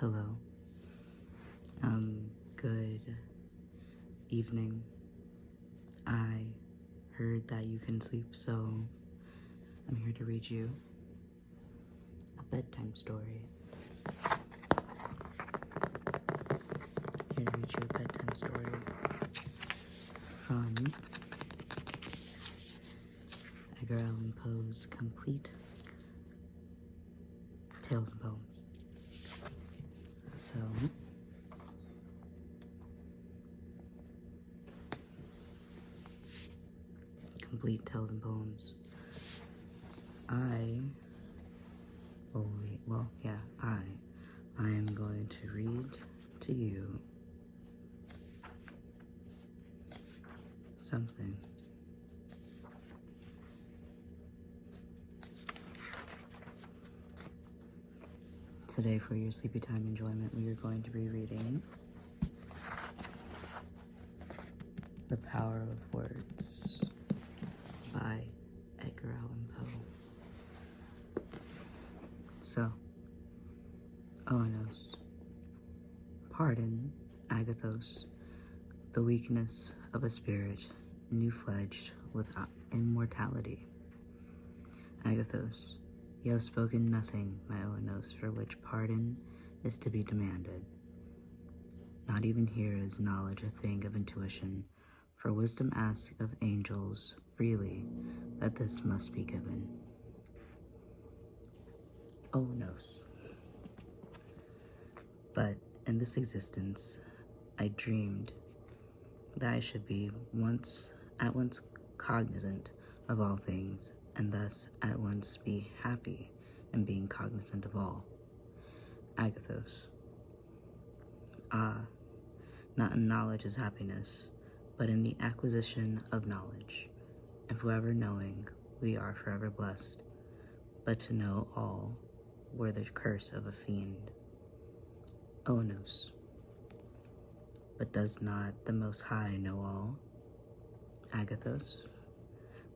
Hello. Good evening. I heard that you can sleep, so I'm here to read you a bedtime story. Here to read you a bedtime story from Edgar Allan Poe's complete Tales and Poems. So, complete Tales and Poems. I am going to read to you something. Today, for your sleepy time enjoyment, we are going to be reading The Power of Words by Edgar Allan Poe. So, Oanos. Pardon, Agathos, the weakness of a spirit new-fledged with immortality. Agathos, you have spoken nothing, my Oanos, for which pardon is to be demanded. Not even here is knowledge a thing of intuition, for wisdom asks of angels freely that this must be given. Oanos. But in this existence, I dreamed that I should be at once cognizant of all things, and thus at once be happy in being cognizant of all. Agathos. Ah, not in knowledge is happiness, but in the acquisition of knowledge. And forever knowing, we are forever blessed. But to know all were the curse of a fiend. Oanos. But does not the Most High know all? Agathos.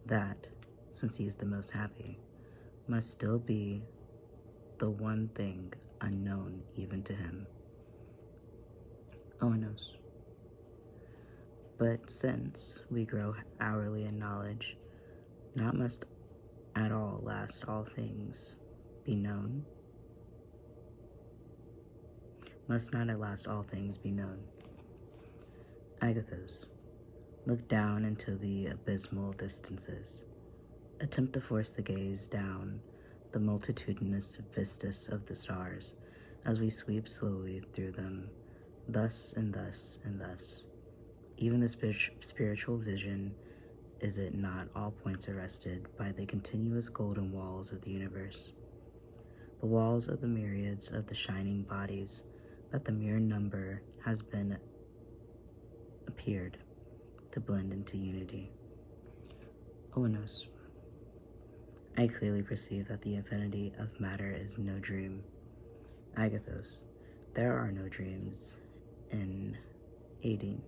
That, since he is the most happy, must still be the one thing unknown even to him. Oanos. But since we grow hourly in knowledge, not must at all last all things be known? Must not at last all things be known? Agathos. Look down into the abysmal distances. Attempt to force the gaze down the multitudinous vistas of the stars as we sweep slowly through them, thus and thus and thus. Even the spiritual vision, is it not all points arrested by the continuous golden walls of the universe? The walls of the myriads of the shining bodies that the mere number has been appeared to blend into unity. Oanos. I clearly perceive that the infinity of matter is no dream. Agathos. There are no dreams in Aden.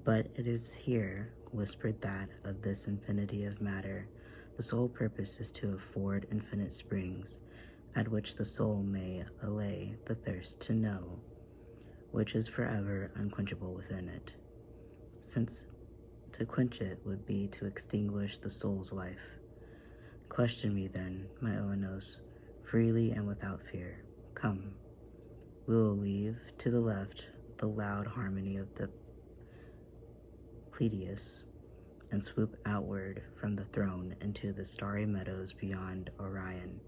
But it is here whispered that of this infinity of matter, the sole purpose is to afford infinite springs, at which the soul may allay the thirst to know, which is forever unquenchable within it, since to quench it would be to extinguish the soul's life. Question me then, my Oanos, freely and without fear. Come, we will leave to the left the loud harmony of the Pleiades, and swoop outward from the throne into the starry meadows beyond Orion,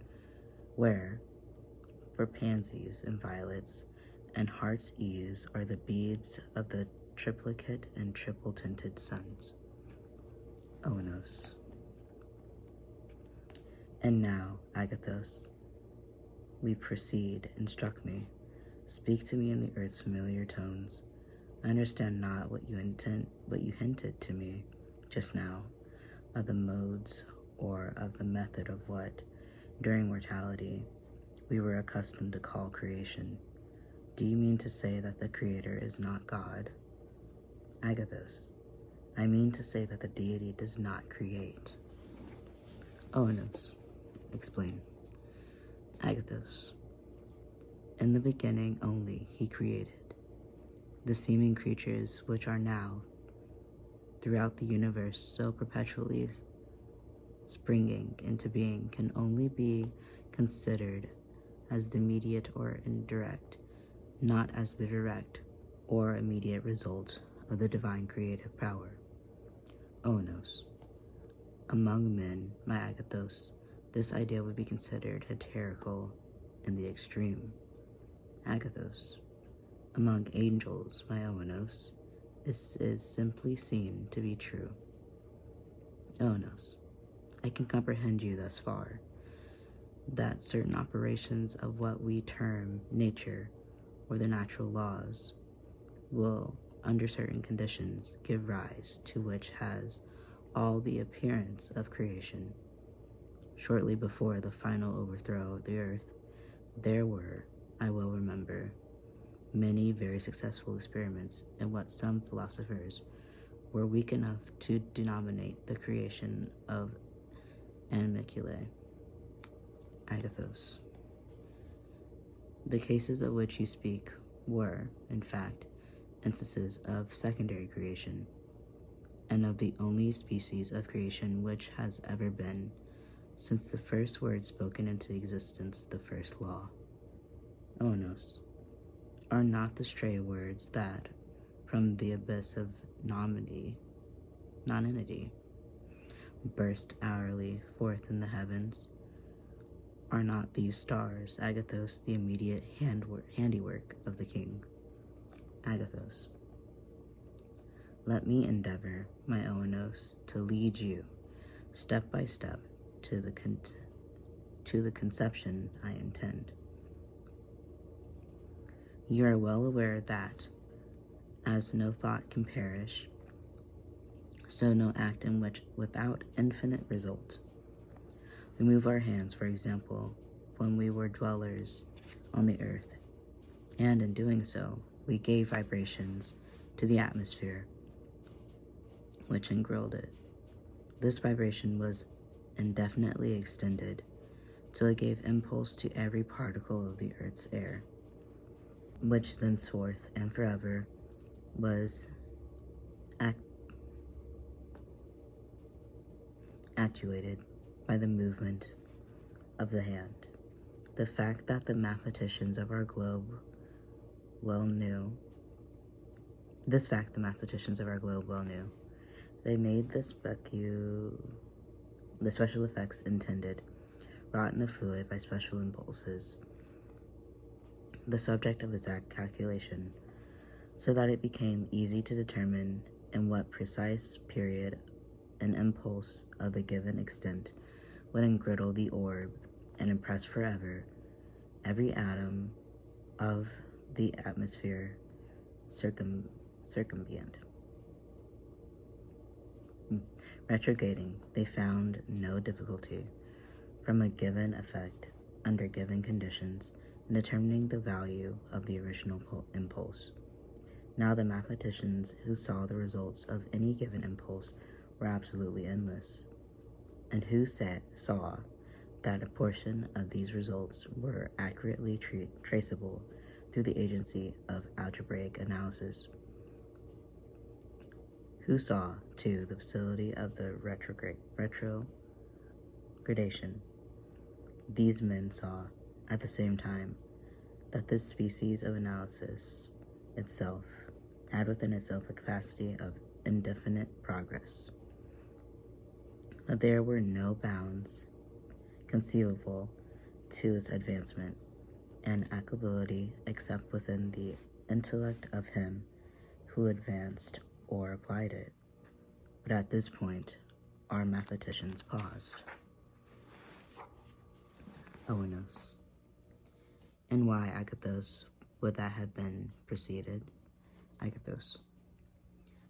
where, for pansies and violets and heart's ease, are the beads of the triplicate and triple-tinted suns. Oanos. And now, Agathos, we proceed. Instruct me. Speak to me in the earth's familiar tones. I understand not what you hinted to me just now, of the modes or of the method of what, during mortality, we were accustomed to call creation. Do you mean to say that the Creator is not God? Agathos. I mean to say that the deity does not create. Oanos. Explain. Agathos. In the beginning only he created. The seeming creatures which are now throughout the universe so perpetually springing into being can only be considered as the immediate or indirect, not as the direct or immediate result of the divine creative power. Onos. Among men, my Agathos, this idea would be considered hysterical in the extreme. Agathos. Among angels, my Onos, is simply seen to be true. Onos. I can comprehend you thus far, that certain operations of what we term nature or the natural laws will, under certain conditions, give rise to which has all the appearance of creation. Shortly before the final overthrow of the earth, there were, I well remember, many very successful experiments in what some philosophers were weak enough to denominate the creation of animalculae. Agathos. The cases of which you speak were, in fact, instances of secondary creation, and of the only species of creation which has ever been, since the first word spoken into existence, the first law. Onos. Are not the stray words that, from the abyss of nonentity, burst hourly forth in the heavens? Are not these stars, Agathos, the immediate handiwork of the king? Agathos. Let me endeavor, my Onos, to lead you, step by step, to the conception I intend. You are well aware that, as no thought can perish, so no act in which without infinite result. We move our hands, for example, when we were dwellers on the earth, and in doing so, we gave vibrations to the atmosphere which engrilled it. This vibration was indefinitely extended till it gave impulse to every particle of the earth's air, which thenceforth and forever was actuated by the movement of the hand. The fact that the mathematicians of our globe well knew. They made the special effects intended, wrought in the fluid by special impulses, the subject of exact calculation, so that it became easy to determine in what precise period an impulse of the given extent would engirdle the orb and impress forever every atom of the atmosphere circumambient. Retrograding, they found no difficulty from a given effect under given conditions in determining the value of the original impulse. Now the mathematicians who saw the results of any given impulse were absolutely endless, and who saw that a portion of these results were accurately traceable through the agency of algebraic analysis, who saw, too, the facility of the retrogradation. These men saw, at the same time, that this species of analysis itself had within itself a capacity of indefinite progress, that there were no bounds conceivable to its advancement and applicability except within the intellect of him who advanced or applied it. But at this point, our mathematicians paused. Onos. And why, Agathos, would that have been preceded? Agathos.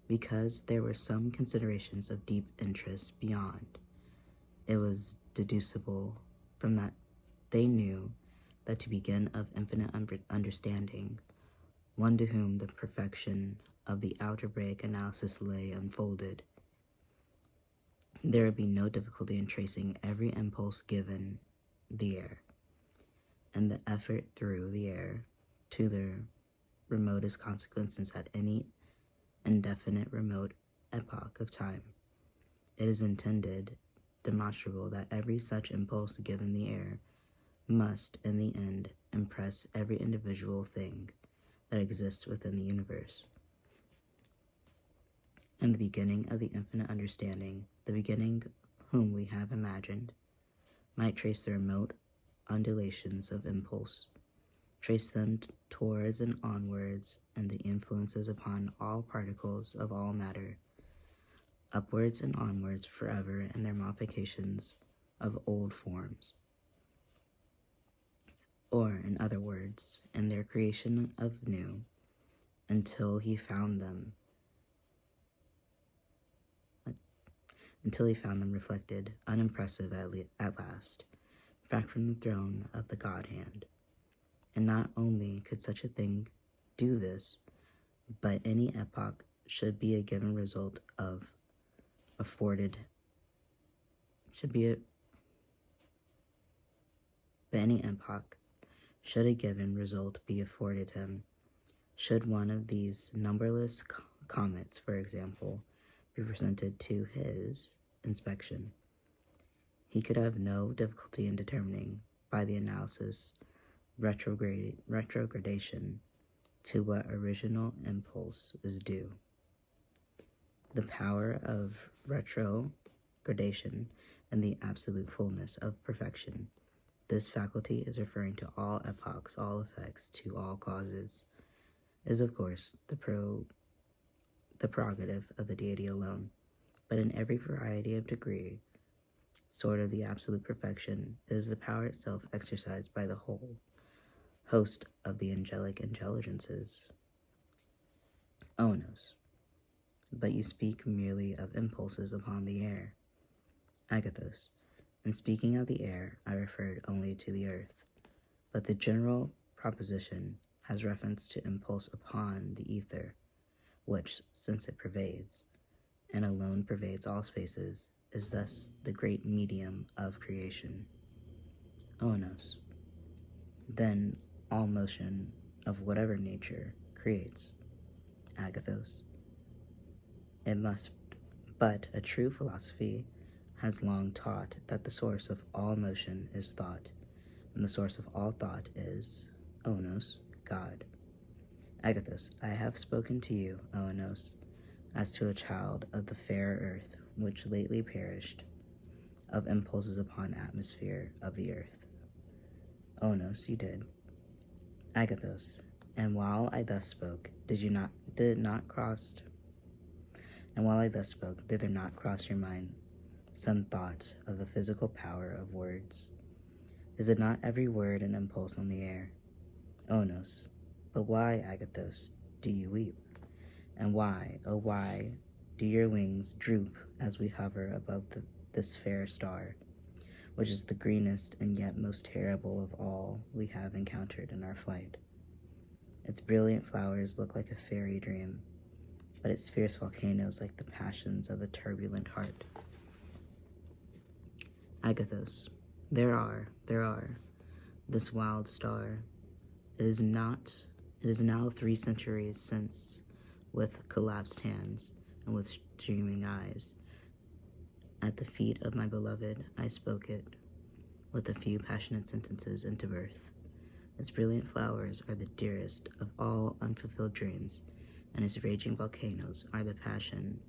Because there were some considerations of deep interest beyond. It was deducible from that they knew that to begin of infinite understanding, one to whom the perfection of the algebraic analysis lay unfolded, there would be no difficulty in tracing every impulse given the air. and the effort through the air to the remotest consequences at any indefinite remote epoch of time. It is intended, demonstrable, that every such impulse given the air must, in the end, impress every individual thing that exists within the universe. And the beginning of the infinite understanding, the beginning whom we have imagined, might trace the remote undulations of impulse, trace them towards and onwards, and the influences upon all particles of all matter, upwards and onwards forever in their modifications of old forms, or, in other words, in their creation of new, until he found them reflected, unimpressive at last, back from the throne of the God hand. And not only could such a thing do this, but any epoch should be a given result of afforded but any epoch should a given result be afforded him, should one of these numberless comets, for example, be presented to his inspection, he could have no difficulty in determining by the analysis retrogradation to what original impulse is due. The power of retrogradation and the absolute fullness of perfection. This faculty is referring to all epochs, all effects, to all causes, is of course the prerogative of the deity alone, but in every variety of degree, sort of the absolute perfection, is the power itself exercised by the whole host of the angelic intelligences. Onos. But you speak merely of impulses upon the air. Agathos. In speaking of the air, I referred only to the earth, but the general proposition has reference to impulse upon the ether, which, since it pervades, and alone pervades all spaces, is thus the great medium of creation. Onos. Then all motion of whatever nature creates. Agathos. It must, but a true philosophy has long taught that the source of all motion is thought, and the source of all thought is, Onos, God. Agathos, I have spoken to you, Onos, as to a child of the fair earth which lately perished, of impulses upon atmosphere of the earth. Onos, you did. Agathos, and while I thus spoke, did there not cross your mind some thought of the physical power of words? Is it not every word an impulse on the air? Onos, but why, Agathos, do you weep? And why, oh why, do your wings droop as we hover above this fair star, which is the greenest and yet most terrible of all we have encountered in our flight? Its brilliant flowers look like a fairy dream, but its fierce volcanoes like the passions of a turbulent heart. Agathos, there are, this wild star. It is now 3 centuries since, with collapsed hands and with streaming eyes, at the feet of my beloved, I spoke it, with a few passionate sentences, into birth. Its brilliant flowers are the dearest of all unfulfilled dreams, and its raging volcanoes are the passion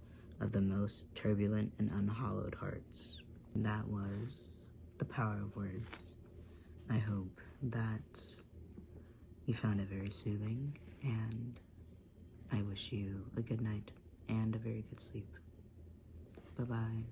of the most turbulent and unhallowed hearts. That was The Power of Words. I hope that you found it very soothing, and I wish you a good night and a very good sleep. Bye-bye.